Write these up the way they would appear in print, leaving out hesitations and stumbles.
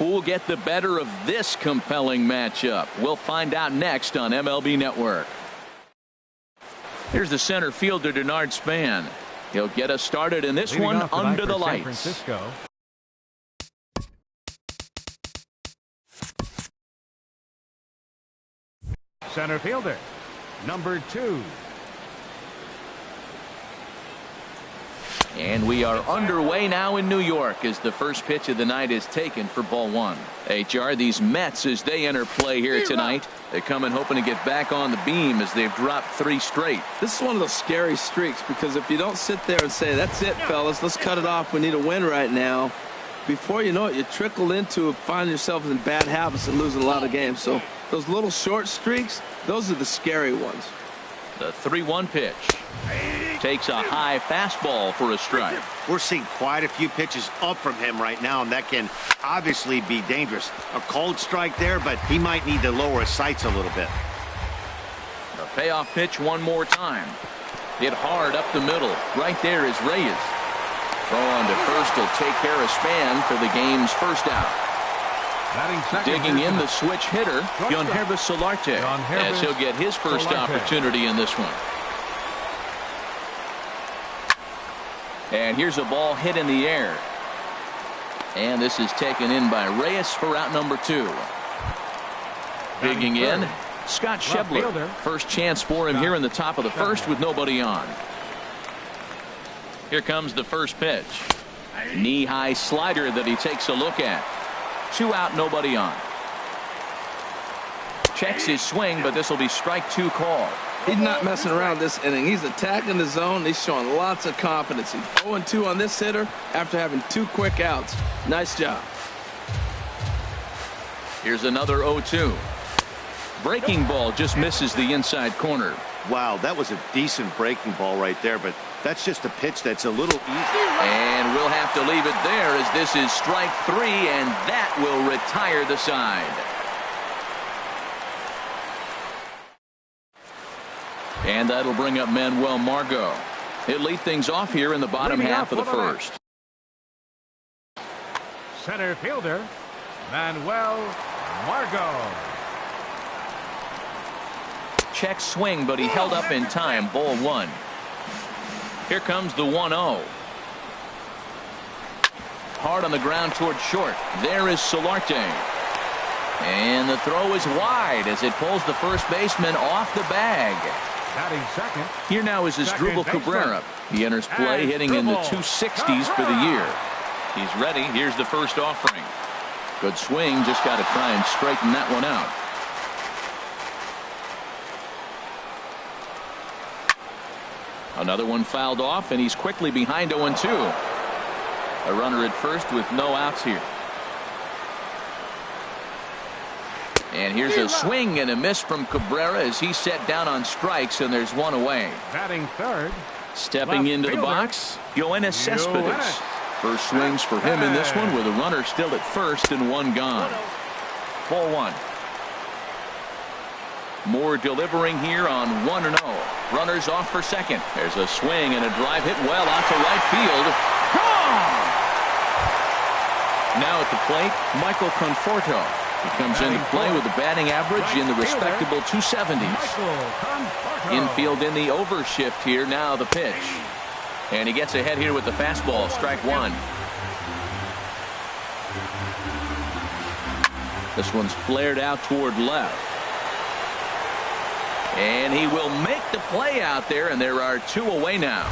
Who will get the better of this compelling matchup? We'll find out next on MLB Network. Here's the center fielder, Denard Span. He'll get us started in this one under the lights. San Francisco. Center fielder, number 2. And we are underway now in New York as the first pitch of the night is taken for ball 1. HR, these Mets, as they enter play here tonight, they come in hoping to get back on the beam as they've dropped 3 straight. This is one of those scary streaks, because if you don't sit there and say, that's it, fellas, let's cut it off, we need a win right now, before you know it, you trickle into finding yourself in bad habits and losing a lot of games. So those little short streaks, those are the scary ones. The 3-1 pitch. Takes a high fastball for a strike. We're seeing quite a few pitches up from him right now, and that can obviously be dangerous. A cold strike there, but he might need to lower his sights a little bit. The payoff pitch one more time. Hit hard up the middle. Right there is Reyes. Throw on to first will take care of Span for the game's first out. Digging in the switch hitter, keunho0503, as he'll get his first opportunity in this one. And here's a ball hit in the air. And this is taken in by Reyes for out number 2. Digging in, Scott Schebler. First chance for him here in the top of the first with nobody on. Here comes the first pitch. Knee-high slider that he takes a look at. 2 out, nobody on. Checks his swing, but this will be strike 2 call. He's not messing around this inning. He's attacking the zone. He's showing lots of confidence. He's 0-2 on this hitter after having 2 quick outs. Nice job. Here's another 0-2. Breaking ball just misses the inside corner. Wow, that was a decent breaking ball right there, but that's just a pitch that's a little easy. And we'll have to leave it there as this is strike 3, and that will retire the side. And that'll bring up Manuel Margot. He'll lead things off here in the bottom half of the first. Center fielder, Manuel Margot. Check swing, but he held up in time. Ball 1. Here comes the 1-0. Hard on the ground toward short. There is Solarte. And the throw is wide as it pulls the first baseman off the bag. Batting second. Here now is Asdrubal Cabrera. He enters play hitting in the 260s for the year. He's ready. Here's the first offering. Good swing. Just got to try and straighten that one out. Another one fouled off, and he's quickly behind 0-2. A runner at first with no outs here. And here's a swing and a miss from Cabrera as he's set down on strikes, and there's one away. Batting third. Stepping into the box, Yoenis Cespedes. First swings for him in this one with a runner still at first and 1 gone. Ball 1. Moore delivering here on 1-0. Runners off for second. There's a swing and a drive hit well out to right field. Gone! Now at the plate, Michael Conforto. He comes into play with a batting average in the respectable 270s. Infield in the overshift here. Now the pitch. And he gets ahead here with the fastball. Strike 1. This one's flared out toward left. And he will make the play out there, and there are 2 away now.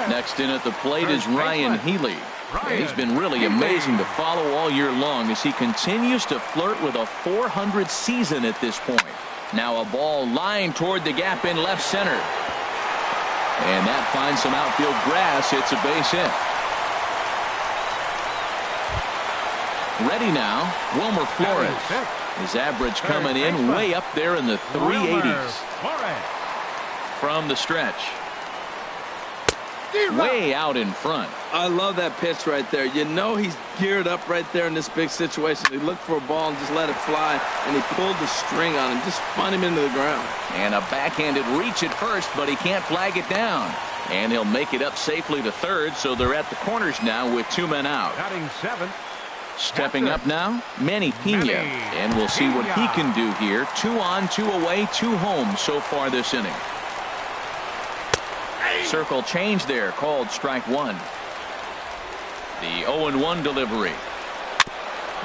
Next in at the plate is Ryan Healy. He's been really amazing to follow all year long as he continues to flirt with a .400 season at this point. Now a ball lined toward the gap in left center. And that finds some outfield grass. It's a base hit. Ready now, Wilmer Flores. His average coming in way up there in the 380s. From the stretch. Way out in front. I love that pitch right there. You know he's geared up right there in this big situation. He looked for a ball and just let it fly, and he pulled the string on him. Just spun him into the ground. And a backhanded reach at first, but he can't flag it down. And he'll make it up safely to third, so they're at the corners now with 2 men out. Batting seventh. Stepping up now, Manny Pena, and we'll see what he can do here. 2 on, 2 away, 2 home so far this inning. Circle change there, called strike 1. The 0-1 delivery.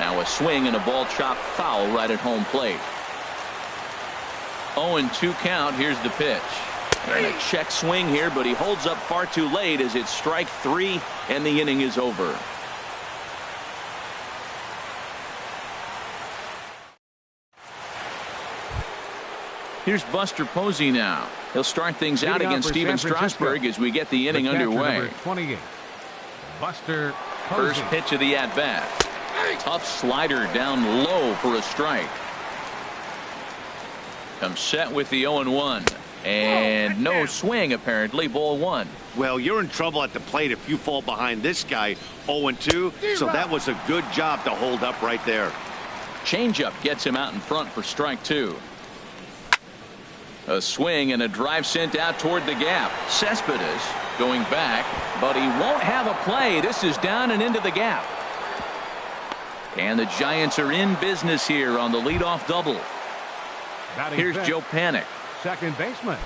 Now a swing and a ball chopped foul right at home plate. 0-2 count. Here's the pitch. And a check swing here, but he holds up far too late as it's strike 3 and the inning is over. Here's Buster Posey now. He'll start things out against Steven Strasburg as we get the inning underway. Number 28, Buster Posey. First pitch of the at-bat. Tough slider down low for a strike. Comes set with the 0-1. And no swing, apparently. Ball 1. Well, you're in trouble at the plate if you fall behind this guy 0-2. So that was a good job to hold up right there. Changeup gets him out in front for strike 2. A swing and a drive sent out toward the gap. Cespedes going back, but he won't have a play. This is down and into the gap. And the Giants are in business here on the leadoff double. Here's Joe Panik. Second baseman,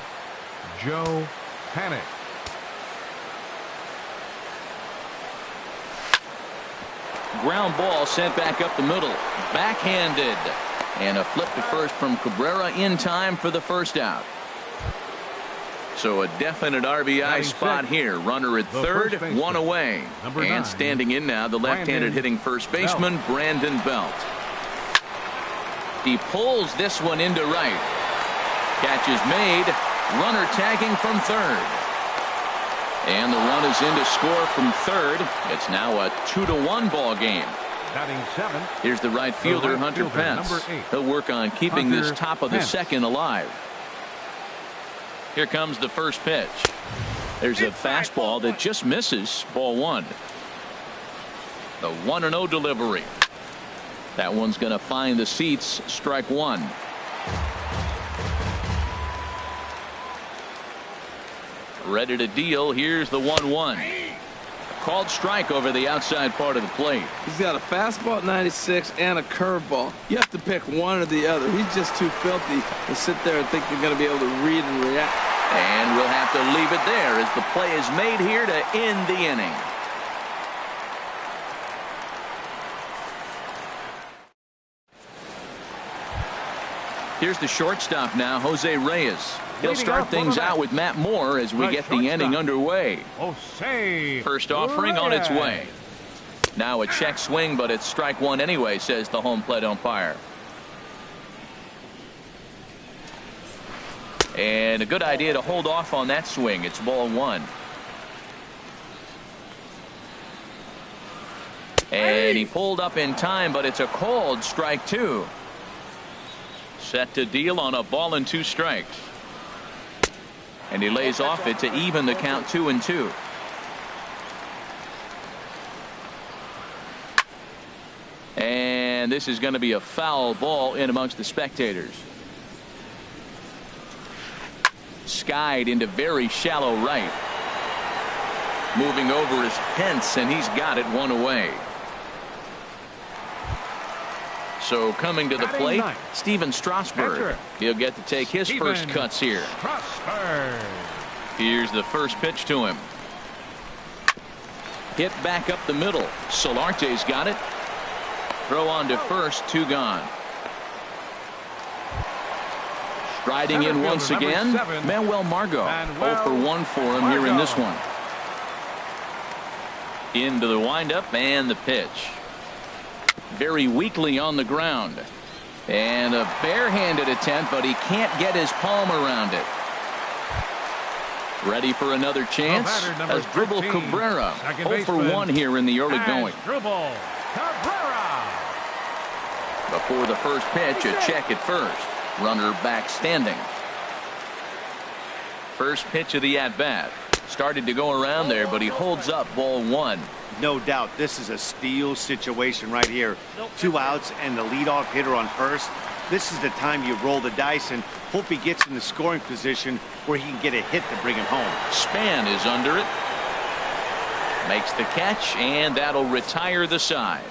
Joe Panik. Ground ball sent back up the middle. Backhanded. And a flip to first from Cabrera in time for the first out. So a definite RBI spot here. Runner at third, 1 away. And standing in now, the left-handed hitting first baseman, Brandon Belt. He pulls this one into right. Catch is made. Runner tagging from third. And the run is in to score from third. It's now a 2-1 ball game. Batting 7. Here's the right fielder, Hunter Pence. He'll work on keeping this top of the second alive. Here comes the first pitch. There's a fastball that just misses. Ball 1. The 1-0 delivery. That one's going to find the seats. Strike 1. Ready to deal. Here's the 1-1. Called strike over the outside part of the plate. He's got a fastball at 96 and a curveball. You have to pick one or the other. He's just too filthy to sit there and think you're going to be able to read and react. And we'll have to leave it there as the play is made here to end the inning. Here's the shortstop now, Jose Reyes. He'll start things out with Matt Moore as we get the inning underway. First offering on its way. Now a check swing, but it's strike 1 anyway, says the home plate umpire. And a good idea to hold off on that swing. It's ball 1. And he pulled up in time, but it's a called strike 2. Set to deal on a ball and 2 strikes. And he lays off it to even the count 2-2. And this is going to be a foul ball in amongst the spectators. Skied into very shallow right. Moving over is Pence, and he's got it 1 away. So coming to the plate, Steven Strasburg. He'll get to take his first cuts here. Here's the first pitch to him. Hit back up the middle. Solarte's got it. Throw on to first, 2 gone. Striding in once again, Manuel Margot. 0 for 1 for him here in this one. Into the windup and the pitch. Very weakly on the ground. And a barehanded attempt, but he can't get his palm around it. Ready for another chance? As Dribble Cabrera. 0 for 1 here in the early going. Before the first pitch, a check at first. Runner back standing. First pitch of the at-bat. Started to go around there, but he holds up ball 1. No doubt this is a steal situation right here. 2 outs and the leadoff hitter on first. This is the time you roll the dice and hope he gets in the scoring position where he can get a hit to bring him home. Span is under it. Makes the catch, and that'll retire the side.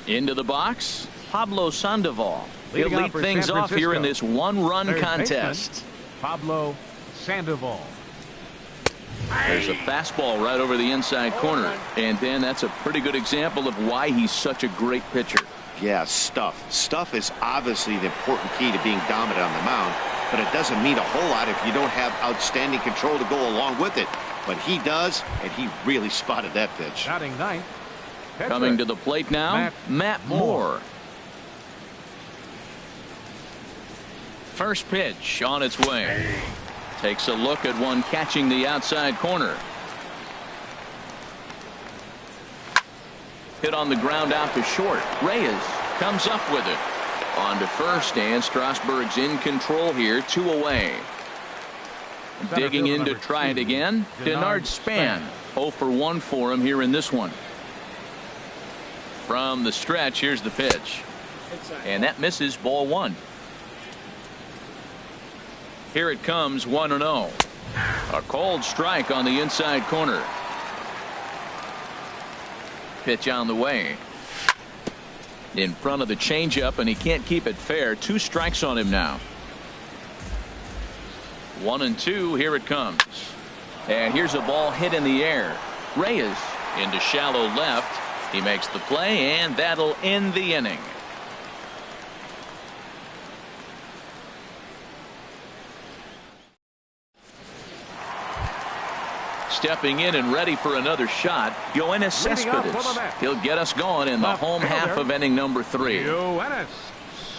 Into the box, Pablo Sandoval. He'll Leading lead off for things San off here in Francisco. this one-run Third contest. baseman, Pablo Sandoval. There's a fastball right over the inside corner. And then that's a pretty good example of why he's such a great pitcher. Yeah, stuff. Stuff is obviously the important key to being dominant on the mound, but it doesn't mean a whole lot if you don't have outstanding control to go along with it. But he does, and he really spotted that pitch. Batting ninth. Coming to the plate now, Matt Moore. First pitch on its way. Takes a look at one catching the outside corner. Hit on the ground out to short. Reyes comes up with it. On to first, and Strasburg's in control here, 2 away. Digging in to try it again, Denard Span. 0 for 1 for him here in this one. From the stretch, here's the pitch. And that misses, ball 1. Here it comes, 1-0. A cold strike on the inside corner. Pitch on the way. In front of the changeup, and he can't keep it fair. 2 strikes on him now. 1-2, here it comes. And here's a ball hit in the air. Reyes into shallow left. He makes the play, and that'll end the inning. Stepping in and ready for another shot, Yoenis Cespedes. He'll get us going in the home half of inning number 3. Yoenis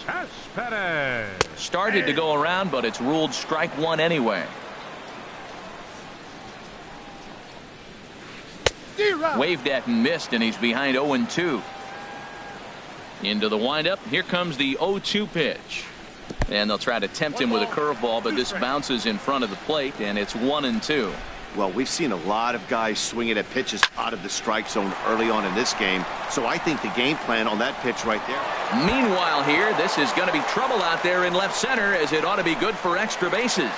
Cespedes. Started to go around, but it's ruled strike 1 anyway. Waved at and missed, and he's behind 0-2. Into the windup. Here comes the 0-2 pitch. And they'll try to tempt him with a curveball, but this bounces in front of the plate, and it's 1-2. Well, we've seen a lot of guys swinging at pitches out of the strike zone early on in this game, so I think the game plan on that pitch right there. Meanwhile here, this is going to be trouble out there in left center, as it ought to be good for extra bases.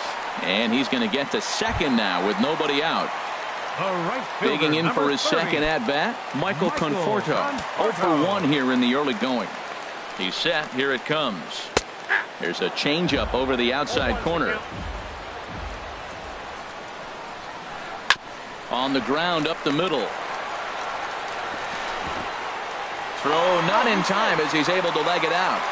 And he's going to get to second now with nobody out. Digging in for his second at-bat, Michael Conforto. 0 for 1 here in the early going. He's set. Here it comes. There's a changeup over the outside corner. On the ground up the middle. Throw not in time as he's able to leg it out.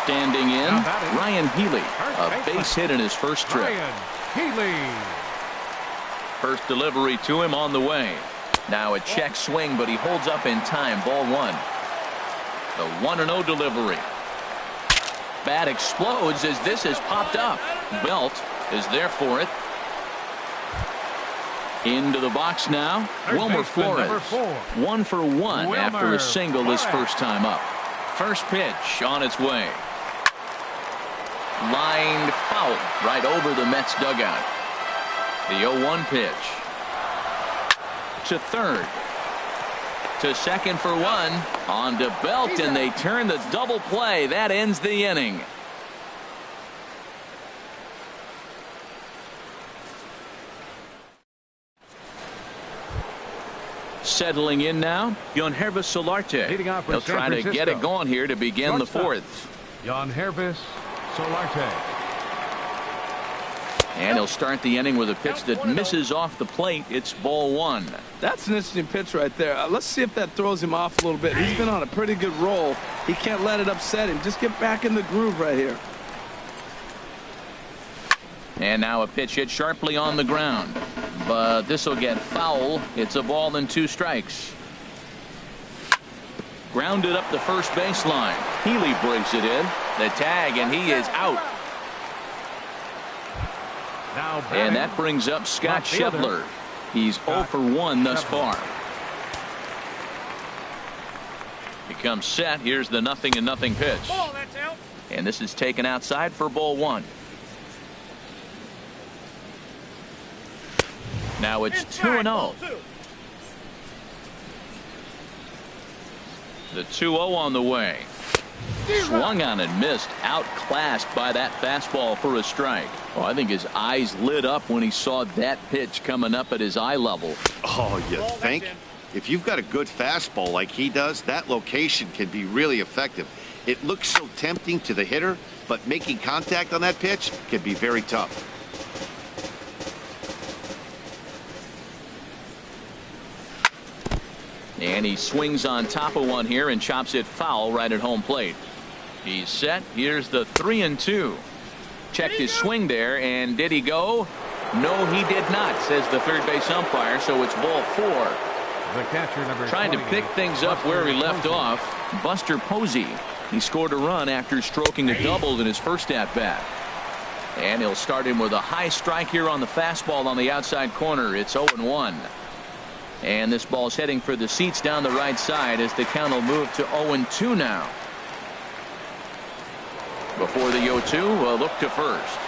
Standing in, Ryan Healy. A base hit in his first trip. Ryan Healy. First delivery to him on the way. Now a check swing, but he holds up in time. Ball 1. The 1-0 delivery. Bat explodes as this has popped up. Belt is there for it. Into the box now, Wilmer Flores. 1 for 1 after a single his first time up. First pitch on its way. Lined foul right over the Mets dugout. The 0-1 pitch. To third. To second for 1. On to Belt, and they turn the double play. That ends the inning. Settling in now, Keunho Solarte. He'll try to get it going here to begin the 4th. Keunho Solarte. And he'll start the inning with a pitch that misses off the plate. It's ball 1. That's an interesting pitch right there. Let's see if that throws him off a little bit. He's been on a pretty good roll. He can't let it upset him. Just get back in the groove right here. And now a pitch hit sharply on the ground. But this will get foul. It's a ball and 2 strikes. Grounded up the first baseline. Healy breaks it in. The tag, and he is out. And that brings up Scott Schebler. He's 0 for 1 thus far. He comes set. Here's the 0-0 pitch. And this is taken outside for ball 1. Now it's 2-0. The 2-0 on the way. Swung on and missed. Outclassed by that fastball for a strike. Oh, I think his eyes lit up when he saw that pitch coming up at his eye level. Oh, you think? If you've got a good fastball like he does, that location can be really effective. It looks so tempting to the hitter, but making contact on that pitch can be very tough. And he swings on top of one here and chops it foul right at home plate. He's set. Here's the 3-2. Checked his swing there, and did he go? No, he did not, says the third base umpire, so it's ball 4. The catcher, number Trying to 20, pick things up where he left Posey. off, Buster Posey. He scored a run after stroking a double in his first at-bat. And he'll start him with a high strike here on the fastball on the outside corner. It's 0-1. And this ball's heading for the seats down the right side as the count will move to 0-2 now. Before the 0-2, a look to first.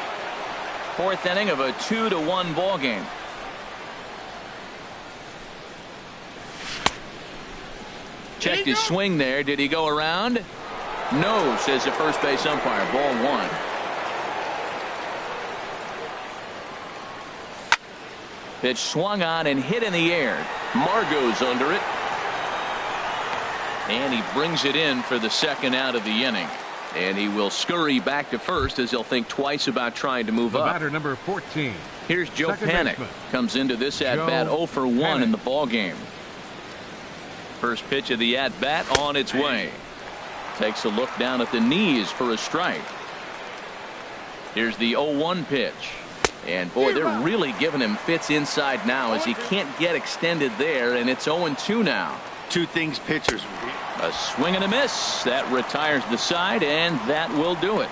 Fourth inning of a 2-1 ball game. Checked his swing there. Did he go around? No, says the first base umpire. Ball 1. Pitch swung on and hit in the air. Margot's under it. And he brings it in for the second out of the inning. And he will scurry back to first as he'll think twice about trying to move The up. batter, number 14. Here's Joe Second Panik. baseman. Comes into this at-bat 0 for 1 in the ball game. First pitch of the at-bat on its way. Takes a look down at the knees for a strike. Here's the 0-1 pitch. And boy, they're really giving him fits inside now as he can't get extended there, and it's 0-2 now. Two things pitchers. A swing and a miss. That retires the side, and that will do it.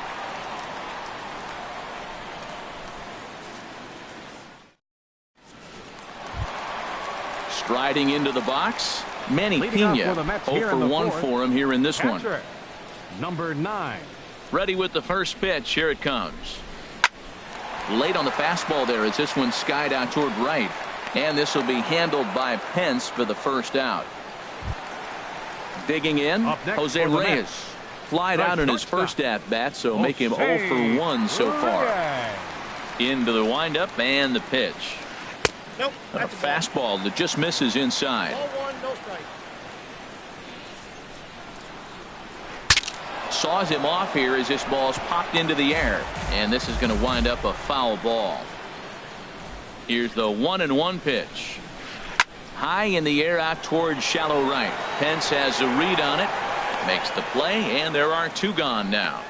Striding into the box, Manny Leading off Pena. for the Mets 0 here for in the 1 fourth. for him here in this one. Catcher, number 9. Ready with the first pitch. Here it comes. Late on the fastball there as this one skied out toward right. And this will be handled by Pence for the first out. Digging in, Up next Jose for the Reyes. Mets. Flied out in his Shortstop. first at-bat, so make him 0 for 1 so far. Reyes. Into the windup and the pitch. Nope, A that's a ball. fastball that just misses inside. Ball 1, no strike. Saws him off here as this ball's popped into the air. And this is going to wind up a foul ball. Here's the 1-1 pitch. High in the air out towards shallow right. Pence has a read on it. Makes the play, and there are 2 gone now.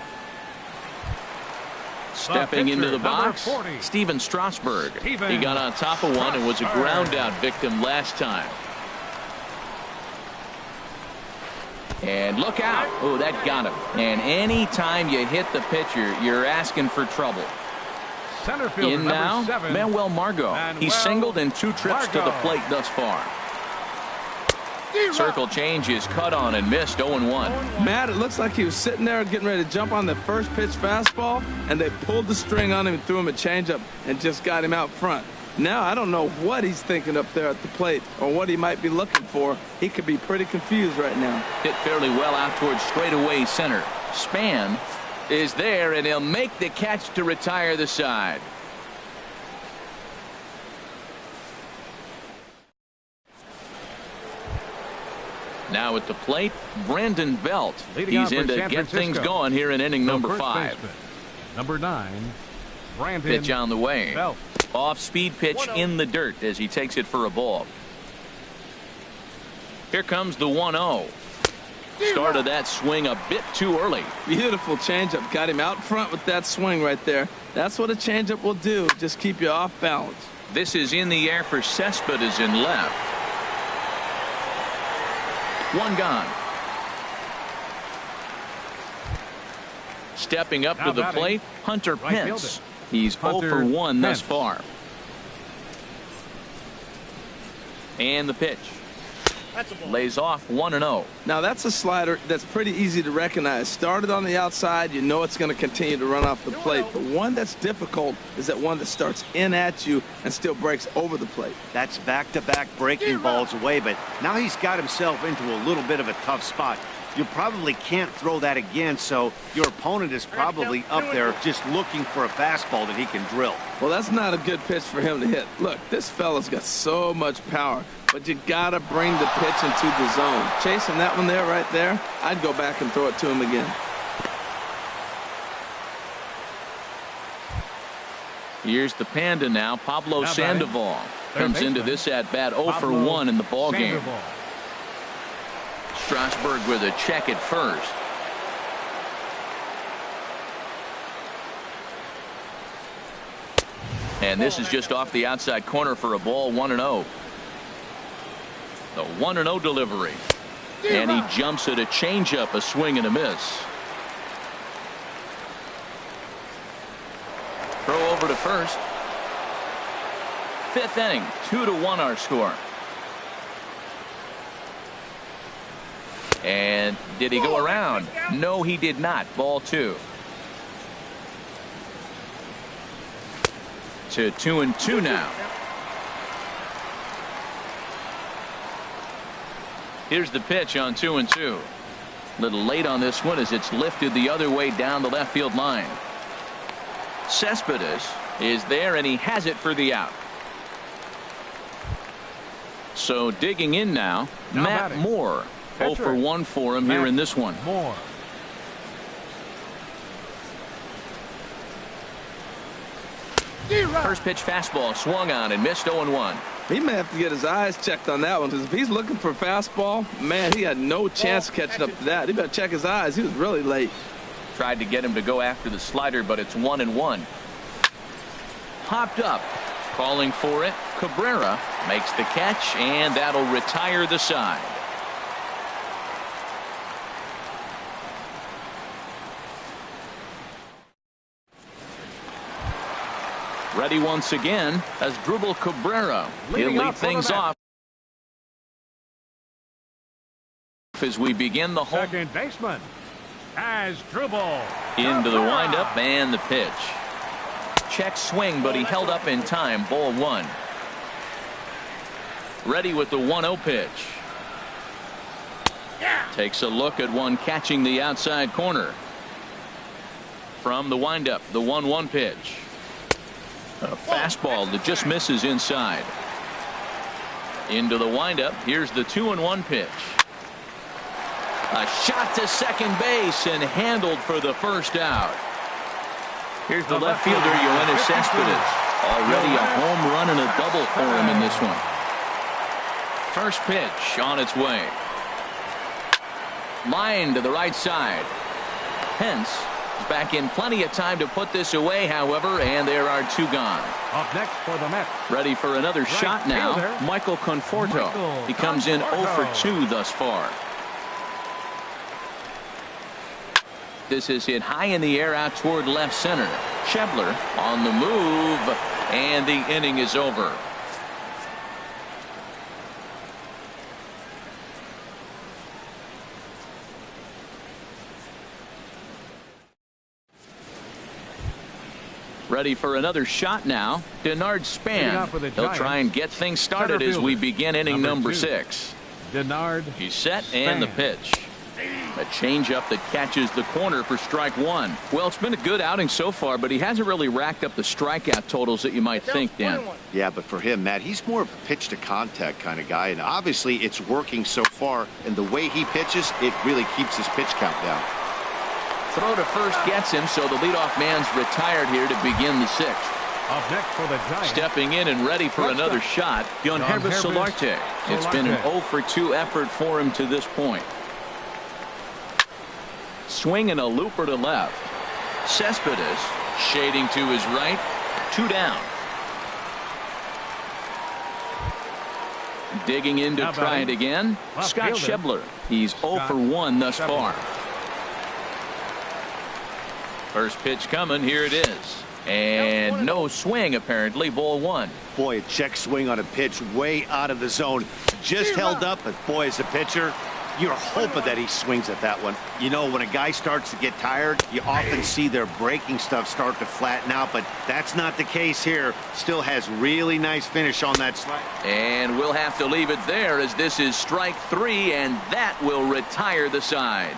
Stepping into the pitcher, number box, 40. Steven Strasburg. Steven He got on top of one and was a Strasburg. ground out victim last time. And look out. Oh, that got him. And any time you hit the pitcher, you're asking for trouble. Center fielder, In number now, 7. Manuel Margot. He's Manuel singled in 2 trips to the Margot. plate thus far. Circle change is cut on and missed. 0-1. Matt, it looks like he was sitting there getting ready to jump on the first pitch fastball, and they pulled the string on him and threw him a changeup and just got him out front. Now, I don't know what he's thinking up there at the plate or what he might be looking for. He could be pretty confused right now. Hit fairly well out towards straightaway center. Span is there, and he'll make the catch to retire the side. Now at the plate, Brandon Belt. Leading He's off for in to San get things Francisco. going here in inning The number first 5. baseman, number 9. Brandon Pitch on the way. Belt. Off speed pitch 1-0. in the dirt as he takes it for a ball. Here comes the 1-0. Started that swing a bit too early. Beautiful changeup. Got him out front with that swing right there. That's what a changeup will do. Just keep you off balance. This is in the air for Cespedes in left. 1 gone. Stepping up Now to the batting, plate, Hunter right Pence. fielder. He's 0 Hunter for 1 thus Pence. far. And the pitch. That's a ball. Lays off 1-0. Now, that's a slider that's pretty easy to recognize. Started on the outside, you know it's going to continue to run off the plate. The one that's difficult is that one that starts in at you and still breaks over the plate. That's back-to-back breaking balls away, but now he's got himself into a little bit of a tough spot. you probably can't throw that again, so your opponent is probably up there just looking for a fastball that he can drill. Well, that's not a good pitch for him to hit. Look, this fella's got so much power, but you gotta bring the pitch into the zone. Chasing that one there, right there, I'd go back and throw it to him again. Here's the Panda now. Pablo Sandoval comes into this at-bat 0 for 1 in the ball game. Strasburg with a check at first. And this is just off the outside corner for a ball, 1-0. The 1-0 delivery. And he jumps at a changeup, a swing and a miss. Throw over to first. Fifth inning, 2-1 our score. And did he go around? No, he did not. Ball 2. To 2-2 now. Here's the pitch on 2-2. A little late on this one as it's lifted the other way down the left field line. Cespedes is there and he has it for the out. So digging in now, Matt Moore. 0 for 1 for him here in this one. Moore. First pitch fastball swung on and missed 0-1. He may have to get his eyes checked on that one, because if he's looking for fastball, man, he had no chance of catching up to that. He better check his eyes. He was really late. Tried to get him to go after the slider, but it's 1-1. Popped up. Calling for it. Cabrera makes the catch, and that'll retire the side. Ready once again as Dribble Cabrera. He'll lead things off as we begin the home. Second baseman as Dribble. Into the windup and the pitch. Check swing, but he held up in time. Ball 1. Ready with the 1-0 pitch. Takes a look at one catching the outside corner. From the windup, the 1-1 pitch. A fastball that just misses inside. Into the windup. Here's the 2-1 pitch. A shot to second base and handled for the first out. Here's the left fielder, Yoenis Cespedes. Already a home run and a double for him in this one. First pitch on its way. Line to the right side. Pence is back in plenty of time to put this away, however, and there are 2 gone. Up next for the Mets. Ready for another shot now. fielder, Michael Conforto. He comes in 0 for 2 thus far. This is hit high in the air out toward left center. Schebler on the move, and the inning is over. Ready for another shot now. Denard Span. He'll try and get things started as we begin inning number 6. Denard. He's set and the pitch. A changeup that catches the corner for strike 1. Well, it's been a good outing so far, but he hasn't really racked up the strikeout totals that you might think, Dan. Yeah, but for him, Matt, he's more of a pitch to contact kind of guy, and obviously it's working so far, and the way he pitches, it really keeps his pitch count down. Throw to first gets him, so the leadoff man's retired here to begin the 6th. Up next for the Giants. Stepping in and ready for another shot, Yoenis Solarte. It's been an 0 for 2 effort for him to this point. Swing and a looper to left. Cespedes shading to his right. 2 down. Digging in to try it again. Scott Schebler. He's 0 for 1 thus far. First pitch coming. Here it is. And no swing, apparently. Ball 1. Boy, a check swing on a pitch way out of the zone. Just held up, but boy, as a pitcher, You're hoping that he swings at that one. You know, when a guy starts to get tired, you often see their breaking stuff start to flatten out, but that's not the case here. Still has really nice finish on that slide. And we'll have to leave it there as this is strike 3, and that will retire the side.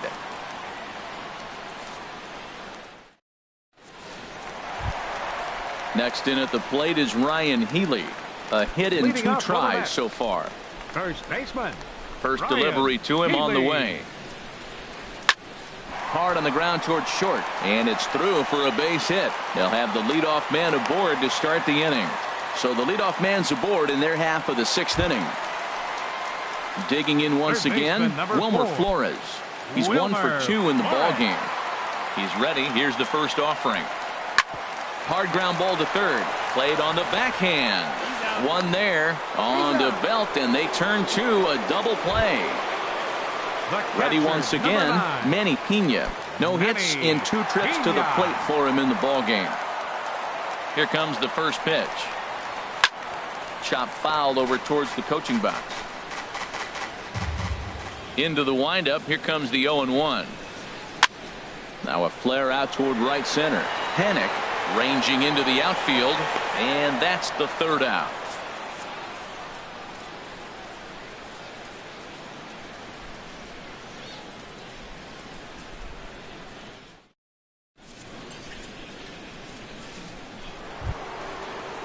Next in at the plate is Ryan Healy. A hit in 2 tries so far. First baseman. First Ryan delivery to him on the Healy. way. Hard on the ground towards short, and it's through for a base hit. They'll have the leadoff man aboard to start the inning. So the leadoff man's aboard in their half of the 6th inning. Digging in once again, Wilmer Flores. He's 1 for 2 in the ball game. He's ready. Here's the first offering. Hard ground ball to third. Played on the backhand. One there on to Belt, and they turn to a double play. Ready once again, Manny Pena. No hits in 2 trips to the plate for him in the ball game. Here comes the first pitch. Chop foul over towards the coaching box. Into the windup. Here comes the 0-1. Now a flare out toward right center. Panic ranging into the outfield, and that's the 3rd out.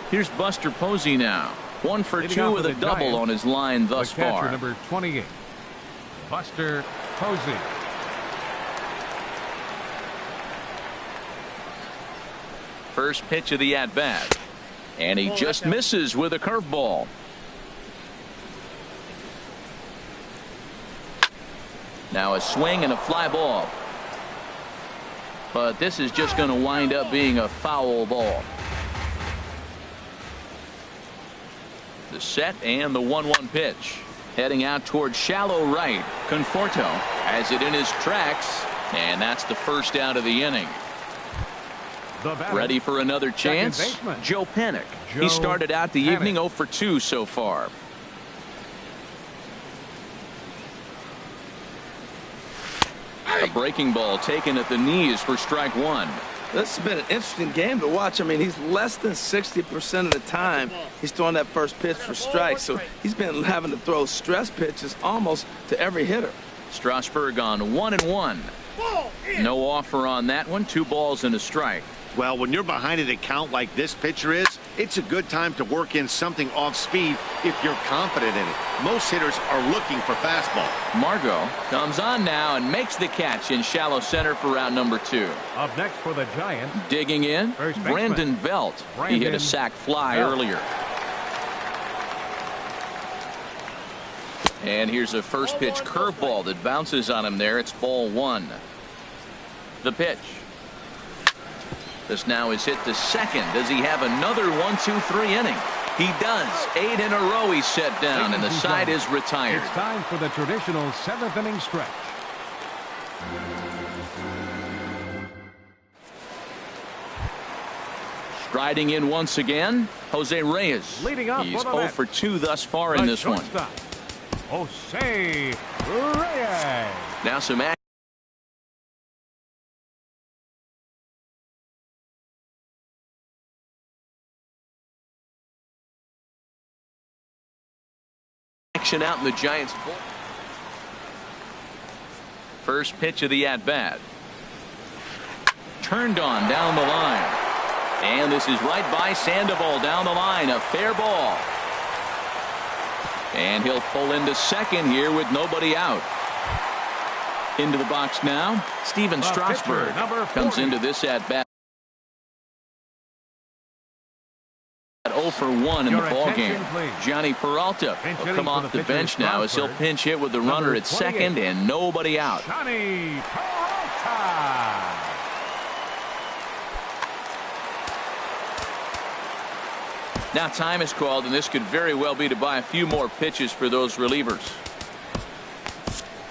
Here's Buster Posey now. 1 for 2 with a double on his line thus far. Number 28, Buster Posey. First pitch of the at-bat. And he just misses with a curveball. Now a swing and a fly ball. But this is just going to wind up being a foul ball. The set and the 1-1 pitch. Heading out towards shallow right. Conforto has it in his tracks. And that's the first out of the inning. Ready for another chance? Joe Panic. He started out the evening 0 for 2 so far. A breaking ball taken at the knees for strike 1. This has been an interesting game to watch. I mean, he's less than 60% of the time he's throwing that first pitch for strikes. So he's been having to throw stress pitches almost to every hitter. Strasburg on 1-1. No offer on that one. 2 balls and a strike. Well, when you're behind an account like this pitcher is, it's a good time to work in something off speed if you're confident in it. Most hitters are looking for fastball. Margot comes on now and makes the catch in shallow center for round number 2. Up next for the Giants. Digging in, Brandon Belt. He hit a sac fly earlier. And here's a first pitch curveball that bounces on him there. It's ball 1. The pitch. This now is hit to second. Does he have another 1-2-3 inning? He does. 8 in a row he's set down, and the side is retired. It's time for the traditional 7th inning stretch. Striding in once again, Jose Reyes. Leading up He's for the 0 net. for 2 thus far in this one. Jose Reyes. Now some action out in the Giants' bull. First pitch of the at-bat. Turned on down the line. And this is right by Sandoval down the line. A fair ball. And he'll pull into second here with nobody out. Into the box now, Steven Strasburg comes into this at-bat. 0 for 1 in the ball game. Johnny Peralta will come off the bench now as he'll pinch hit with the runner at second and nobody out. Johnny Peralta. Now time is called, and this could very well be to buy a few more pitches for those relievers.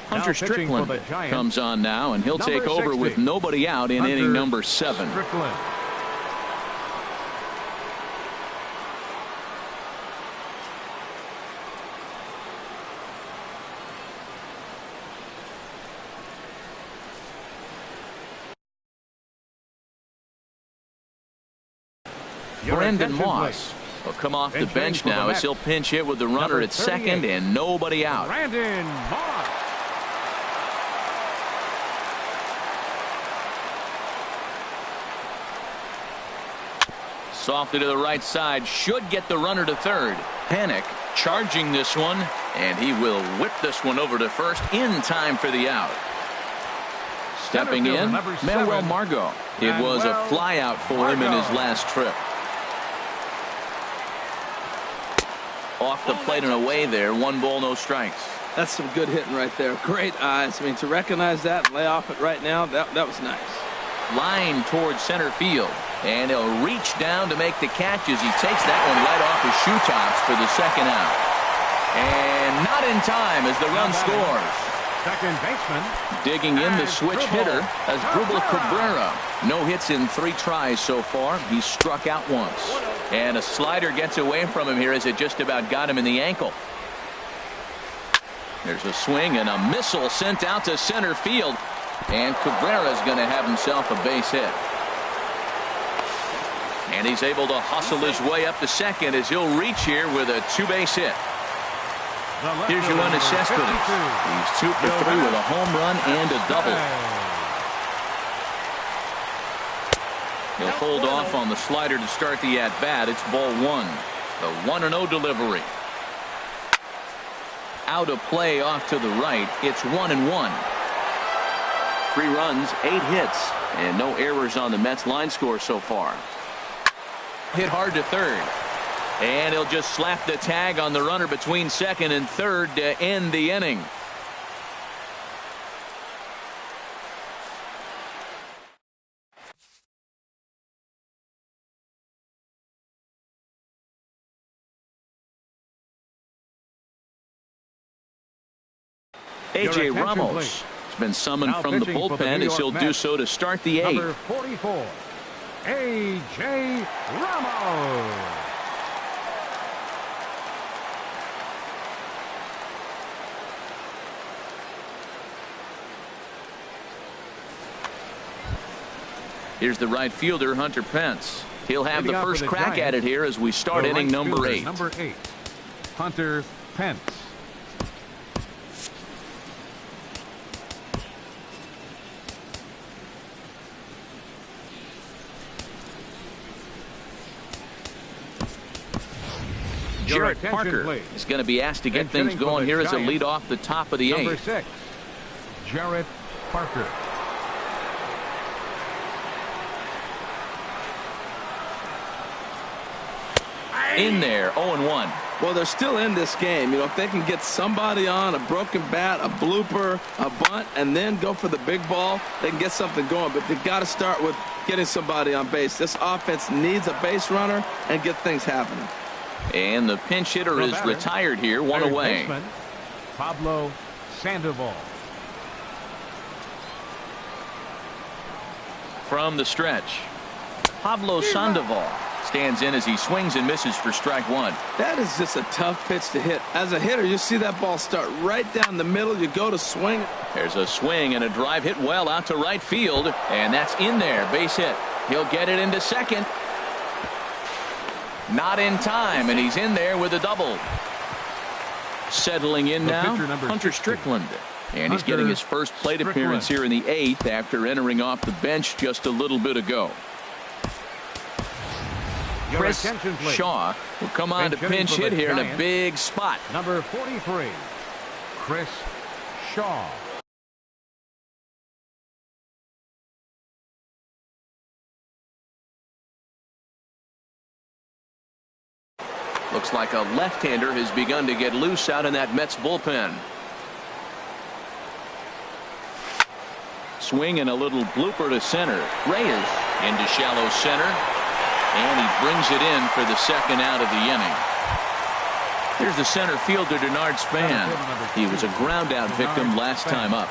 Hunter Strickland comes on now, and he'll take over with nobody out in inning number 7. Strickland. Brandon Moss will come off the bench now as he'll pinch hit with the runner at second and nobody out. Brandon Moss. Softly to the right side, should get the runner to third. Panic charging this one, and he will whip this one over to first in time for the out. Stepping in, Manuel Margot. It was a fly out for him in his last trip. Off the plate and away there, 1 ball, no strikes. That's some good hitting right there. Great eyes. I mean, to recognize that and lay off it right now, that was nice. Line towards center field, and he'll reach down to make the catch as he takes that one right off his shoe tops for the second out. And not in time as the run scores. Second baseman. Digging in the switch hitter as Grubel Cabrera. No hits in 3 tries so far. He's struck out once. And a slider gets away from him here as it just about got him in the ankle. There's a swing and a missile sent out to center field. And Cabrera's going to have himself a base hit. And he's able to hustle his way up to second as he'll reach here with a 2-base hit. Here's your run to Cespedes. He's 2 for 3 with a home run and a double. He'll hold off on the slider to start the at-bat. It's ball 1. The 1-0 delivery. Out of play off to the right. It's 1-1. 3 runs, 8 hits, and no errors on the Mets line score so far. Hit hard to third. And he'll just slap the tag on the runner between second and third to end the inning. A.J. Ramos has been summoned from the bullpen as he'll do so to start the 8th. Number 44, A.J. Ramos. Here's the right fielder, Hunter Pence. He'll have the first crack at it here as we start inning number 8. Number 8, Hunter Pence. Jarrett Parker is going to be asked to get things going here as a lead off the top of the 8th. Number 6, Jarrett Parker. In there, 0-1. Well, they're still in this game. You know, if they can get somebody on, a broken bat, a blooper, a bunt, and then go for the big ball, they can get something going. But they've got to start with getting somebody on base. This offense needs a base runner and get things happening. And the pinch hitter is retired here, 1 away. Baseman, Pablo Sandoval. From the stretch, Pablo Sandoval stands in as he swings and misses for strike 1. That is just a tough pitch to hit. As a hitter, you see that ball start right down the middle. You go to swing. There's a swing and a drive hit well out to right field, and that's in there. Base hit. He'll get it into second. Not in time, and he's in there with a double. Settling in now, Hunter Strickland. And he's getting his first plate appearance here in the 8th after entering off the bench just a little bit ago. Chris Shaw will come on to pinch hit here in a big spot. Number 43, Chris Shaw. Looks like a left-hander has begun to get loose out in that Mets bullpen. Swing and a little blooper to center. Reyes into shallow center. And he brings it in for the second out of the inning. Here's the center fielder, Denard Span. He was a ground out victim last time up.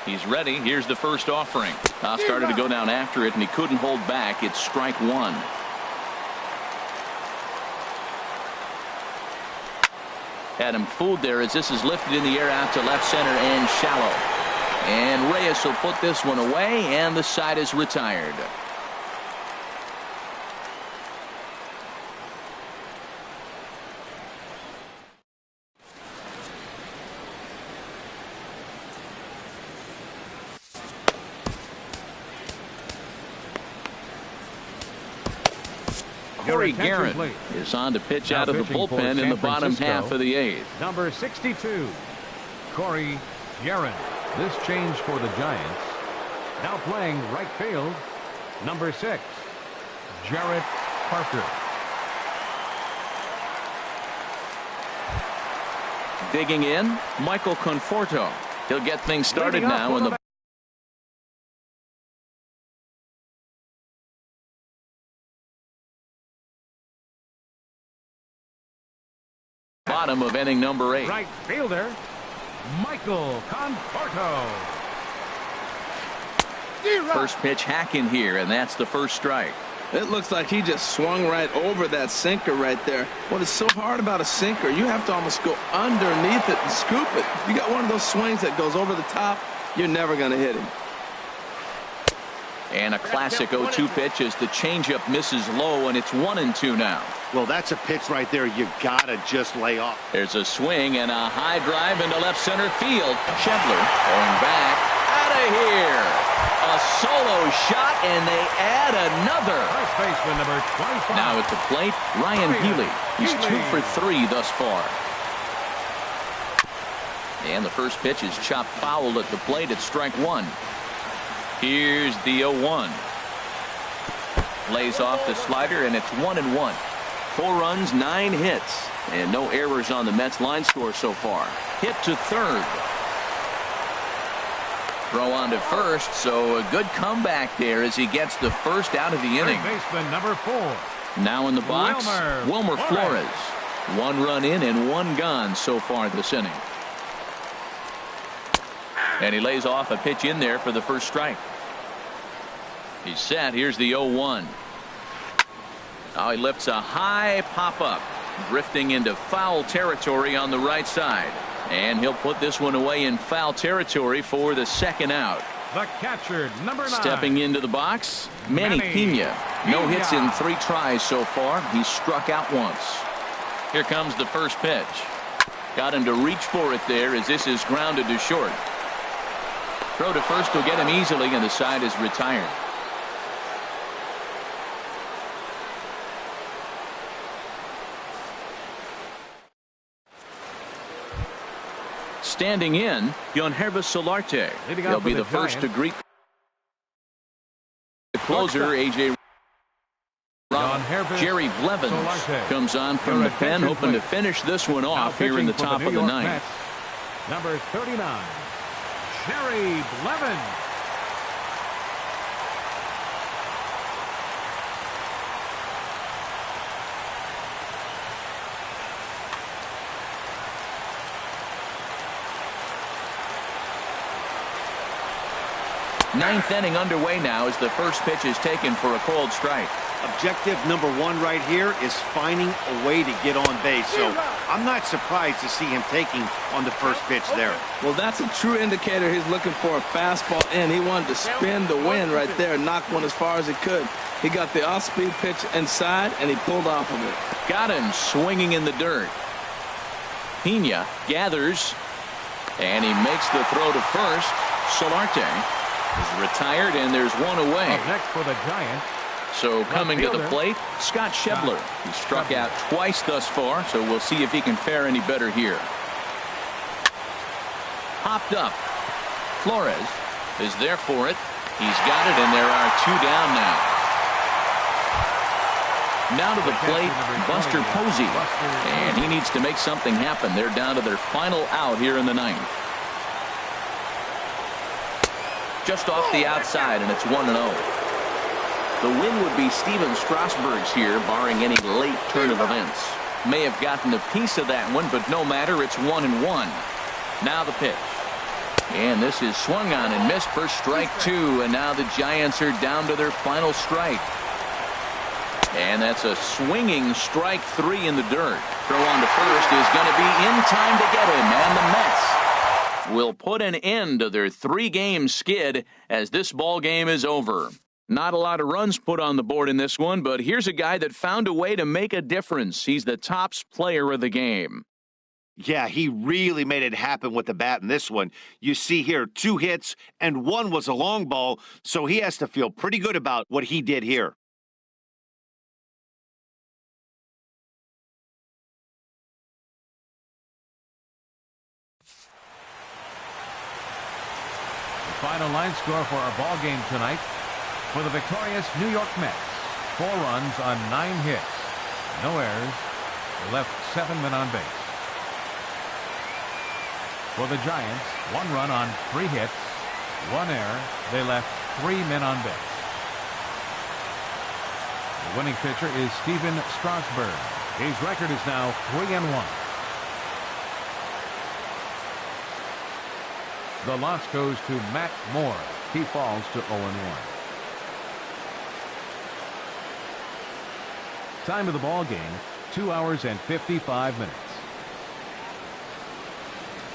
He's ready. Here's the first offering. Started to go down after it, and he couldn't hold back. It's strike 1. Had him fooled there as this is lifted in the air out to left center and shallow. And Reyes will put this one away, and the side is retired. Corey Garrett is on to pitch out of the bullpen in the bottom half of the 8th. Number 62, Corey Garrett. This change for the Giants. Now playing right field, number 6, Jarrett Parker. Digging in, Michael Conforto. He'll get things started now in the bottom of inning number 8. Right fielder, Michael Conforto. First pitch hack in here, and that's the first strike. It looks like he just swung right over that sinker right there. What is so hard about a sinker, you have to almost go underneath it and scoop it. If you got one of those swings that goes over the top, you're never going to hit him. And a classic 0-2 pitch as the changeup misses low, and it's 1-2 now. Well, that's a pitch right there you gotta just lay off. There's a swing and a high drive into left center field. Schebler going back out of here. A solo shot, and they add another. First baseman number 25. Now at the plate, Ryan Healy. He's 2 for 3 thus far. And the first pitch is chopped foul at the plate at strike 1. Here's the 0-1. Lays off the slider, and it's 1-1. 4 runs, 9 hits, and no errors on the Mets line score so far. Hit to third. Throw on to first, so a good comeback there as he gets the first out of the inning. Third baseman number 4. Now in the box, Wilmer Flores. 1 run in and 1 gone so far this inning. And he lays off a pitch in there for the first strike. He's set. Here's the 0-1. Now he lifts a high pop-up, drifting into foul territory on the right side. And he'll put this one away in foul territory for the second out. The catcher, number 9. Stepping into the box, Manny Piña. No hits in 3 tries so far. He's struck out once. Here comes the first pitch. Got him to reach for it there as this is grounded to short. Throw to first will get him easily, and the side is retired. Standing in, Keunho Solarte. He'll be the first to greet the closer, A.J. Jerry Blevins comes on from the pen, hoping to finish this one off here in the top of the 9th. Number 39, Jerry Blevins. Ninth inning underway now as the first pitch is taken for a cold strike. Objective number 1 right here is finding a way to get on base. So I'm not surprised to see him taking on the first pitch there. Well, that's a true indicator he's looking for a fastball in. He wanted to spin the wind right there and knock one as far as he could. He got the off-speed pitch inside, and he pulled off of it. Got him swinging in the dirt. Piña gathers, and he makes the throw to first. Solarte is retired, and there's one away. Up next for the Giants. So coming to the plate, Scott Schebler. He struck out twice thus far, so we'll see if he can fare any better here. Popped up. Flores is there for it. He's got it, and there are 2 down now. Now to the plate, Buster Posey. And he needs to make something happen. They're down to their final out here in the 9th. Just off the outside, and it's 1-0. The win would be Steven Strasburg's here, barring any late turn of events. May have gotten a piece of that one, but no matter, it's 1-1. Now the pitch. And this is swung on and missed for strike 2, and now the Giants are down to their final strike. And that's a swinging strike 3 in the dirt. Throw on to first is going to be in time to get him, and the Mets will put an end to their 3-game skid as this ball game is over. Not a lot of runs put on the board in this one, but here's a guy that found a way to make a difference. He's the tops player of the game. Yeah, he really made it happen with the bat in this one. You see here 2 hits and 1 was a long ball, so he has to feel pretty good about what he did here. The final line score for our ball game tonight. For the victorious New York Mets, 4 runs on 9 hits. No errors. They left 7 men on base. For the Giants, 1 run on 3 hits, 1 error. They left 3 men on base. The winning pitcher is Steven Strasburg. His record is now 3-1. The loss goes to Matt Moore. He falls to 0-1. Time of the ball game, 2 hours and 55 minutes.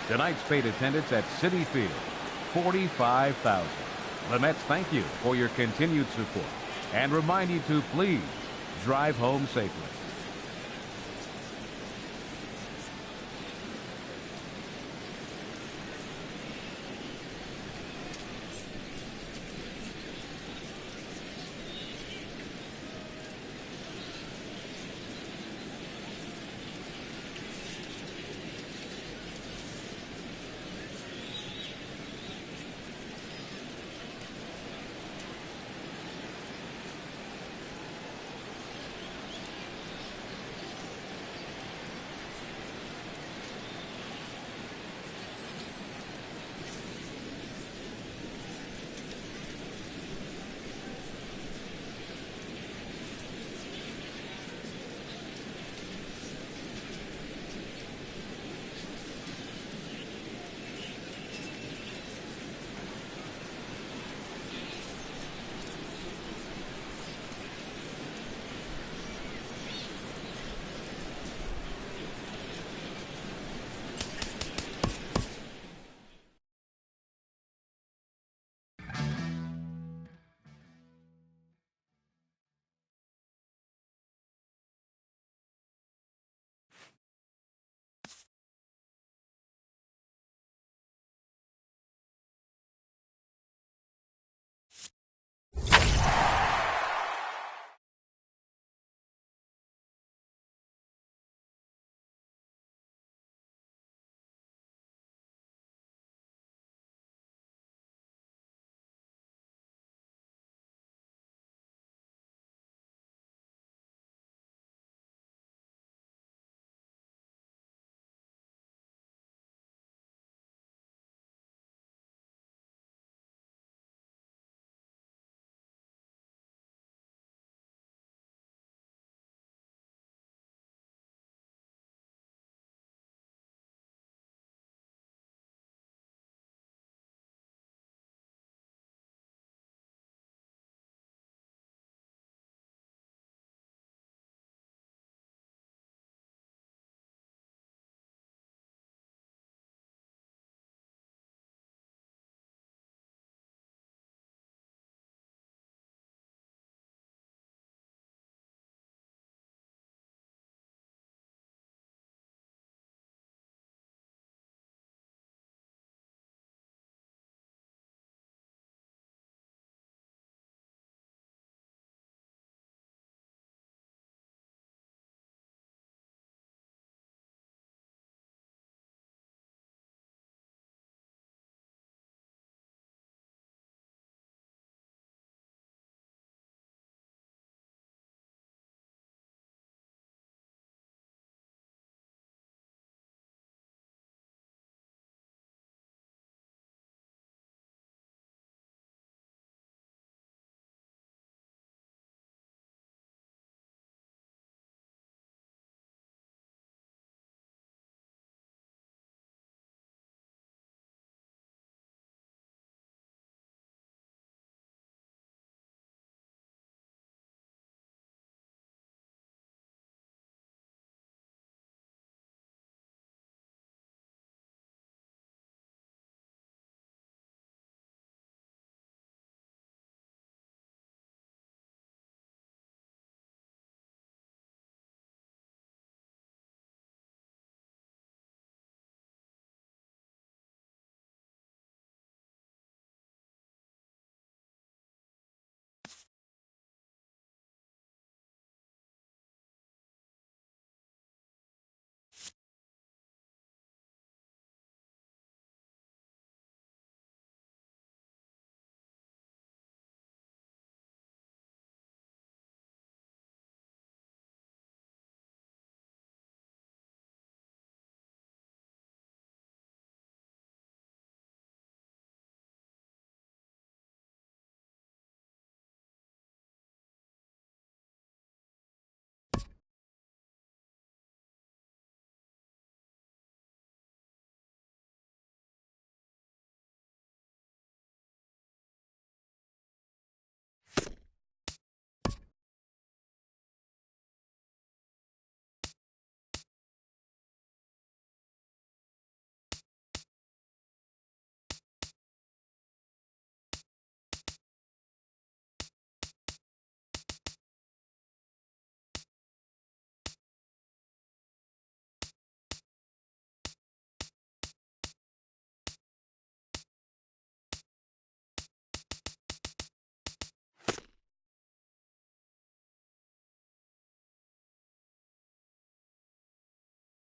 Tonight's paid attendance at Citi Field, 45,000. The Mets thank you for your continued support and remind you to please drive home safely.